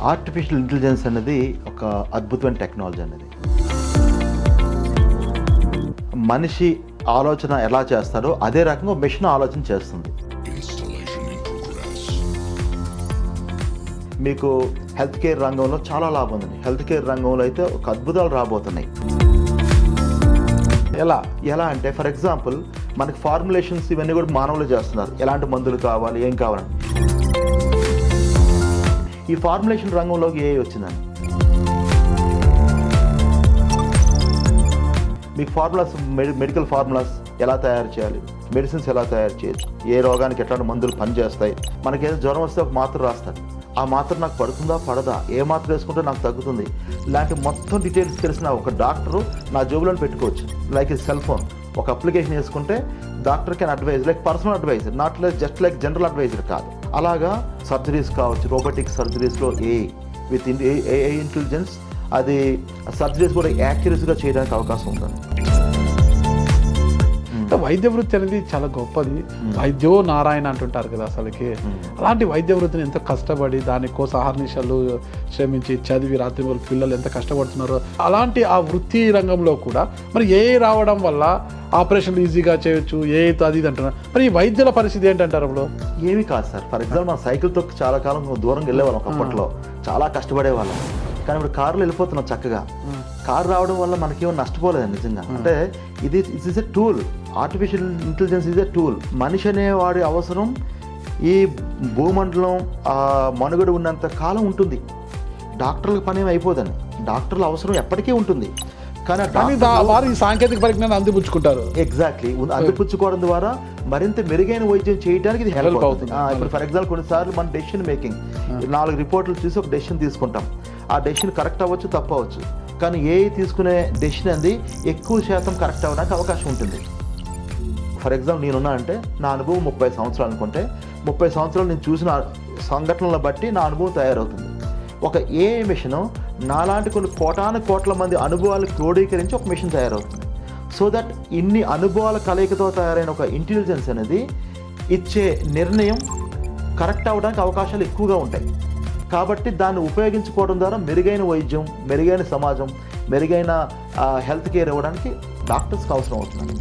Artificial intelligence అనేది ఒక అద్భుతమైన టెక్నాలజీ అనేది. మనిషి ఆలోచన ఎలా చేస్తారో అదే రకంగా మెషిన్ ఆలోచన చేస్తుంది. మీకు హెల్త్ కేర్ రంగంలో చాలా లాభం ఉంది. హెల్త్ కేర్ రంగంలో అయితే ఒక అద్భుతాలు రాబోతున్నాయి. ఎలా అంటే ఫర్ ఎగ్జాంపుల్ మనకి ఫార్ములేషన్స్ ఇవన్నీ కూడా మానవులు చేస్తున్నారు. ఎలాంటి మందులు కావాలి, ఏం కావాలని. ఈ ఫార్ములేషన్ రంగంలోకి ఏ వచ్చిందని మీకు ఫార్ములాస్, మెడికల్ ఫార్ములాస్ ఎలా తయారు చేయాలి, మెడిసిన్స్ ఎలా తయారు చేయొచ్చు, ఏ రోగానికి ఎట్లాంటి మందులు పనిచేస్తాయి. మనకేదో జ్వరం వస్తే ఒక మాత్ర రాస్తారు, ఆ మాత్ర నాకు పడుతుందా పడదా, ఏ మాత్ర వేసుకుంటే నాకు తగ్గుతుంది, ఇలాంటి మొత్తం డీటెయిల్స్ తెలిసిన ఒక డాక్టరు నా జోబులో పెట్టుకోవచ్చు. లైక్ ఈ సెల్ ఫోన్ ఒక అప్లికేషన్ వేసుకుంటే doctor can advise, like personal adviser, not like just like general adviser కాదు. అలాగా సర్జరీస్ కావచ్చు, రోబోటిక్ సర్జరీస్లో విత్ ఏఐ ఇంటెలిజెన్స్ అది సర్జరీస్ కూడా యాక్యురసీగా చేయడానికి అవకాశం ఉంటుంది. వైద్య వృత్తి అనేది చాలా గొప్పది. వైద్యో నారాయణ అంటుంటారు కదా అసలుకి. అలాంటి వైద్య వృత్తిని ఎంత కష్టపడి దానికోసం అహర్నిశలు శ్రమించి చదివి రాత్రి పిల్లలు ఎంత కష్టపడుతున్నారో, అలాంటి ఆ వృత్తి రంగంలో కూడా మరి ఏ రావడం వల్ల ఆపరేషన్లు ఈజీగా చేయొచ్చు, అది ఇది అంటున్నారు. మరి ఈ వైద్యుల పరిస్థితి ఏంటంటారు? అప్పుడు ఏమి కాదు సార్. ఫర్ ఎగ్జాంపుల్ మన సైకిల్తో చాలా కాలం దూరం వెళ్ళేవాళ్ళం ఒకప్పట్లో, చాలా కష్టపడేవాళ్ళం. కానీ ఇప్పుడు కారులో వెళ్ళిపోతున్నాం చక్కగా. కారు రావడం వల్ల మనకేమో నష్టపోలేదు నిజంగా. అంటే it is a tool. Artificial intelligence is a tool. మనిషి అనేవాడి అవసరం ఈ భూమండలం మనుగడ ఉన్నంత కాలం ఉంటుంది. డాక్టర్ల పని ఏమి అయిపోదని, డాక్టర్ల అవసరం ఎప్పటికీ ఉంటుంది. కానీ వారు ఈ సాంకేతిక పరిజ్ఞానం అందిపుచ్చుకుంటారు. ఎగ్జాక్ట్లీ, అందిపుచ్చుకోవడం ద్వారా మరింత మెరుగైన వైద్యం చేయడానికి ఇది హెల్ప్ అవుతుంది. ఇప్పుడు ఫర్ ఎగ్జాంపుల్ కొన్నిసార్లు మన డెసిషన్ మేకింగ్ 4 రిపోర్ట్లు చూసి ఒక డెసిషన్ తీసుకుంటాం. ఆ డెసిషన్ కరెక్ట్ అవ్వచ్చు, తప్పు అవ్వచ్చు. కానీ ఏఐ తీసుకునే డెసిషన్ అనేది ఎక్కువ శాతం కరెక్ట్ అవ్వడానికి అవకాశం ఉంటుంది. ఫర్ ఎగ్జాంపుల్ నేనున్నా అంటే నా అనుభవం 30 సంవత్సరాలు అనుకుంటే 30 సంవత్సరాలు నేను చూసిన సంఘటనలను బట్టి నా అనుభవం తయారవుతుంది. ఒక ఏఐ మిషన్ నాలాంటి కొన్ని కోట్ల మంది అనుభవాలు క్రోడీకరించి ఒక మిషన్ తయారవుతుంది. సో దట్ ఇన్ని అనుభవాల కలయికతో తయారైన ఒక ఇంటెలిజెన్స్ అనేది ఇచ్చే నిర్ణయం కరెక్ట్ అవ్వడానికి అవకాశాలు ఎక్కువగా ఉంటాయి. కాబట్టి దాన్ని ఉపయోగించుకోవడం ద్వారా మెరుగైన వైద్యం, మెరుగైన సమాజం, మెరుగైన హెల్త్ కేర్ ఇవ్వడానికి డాక్టర్స్కి అవసరం అవుతుంది.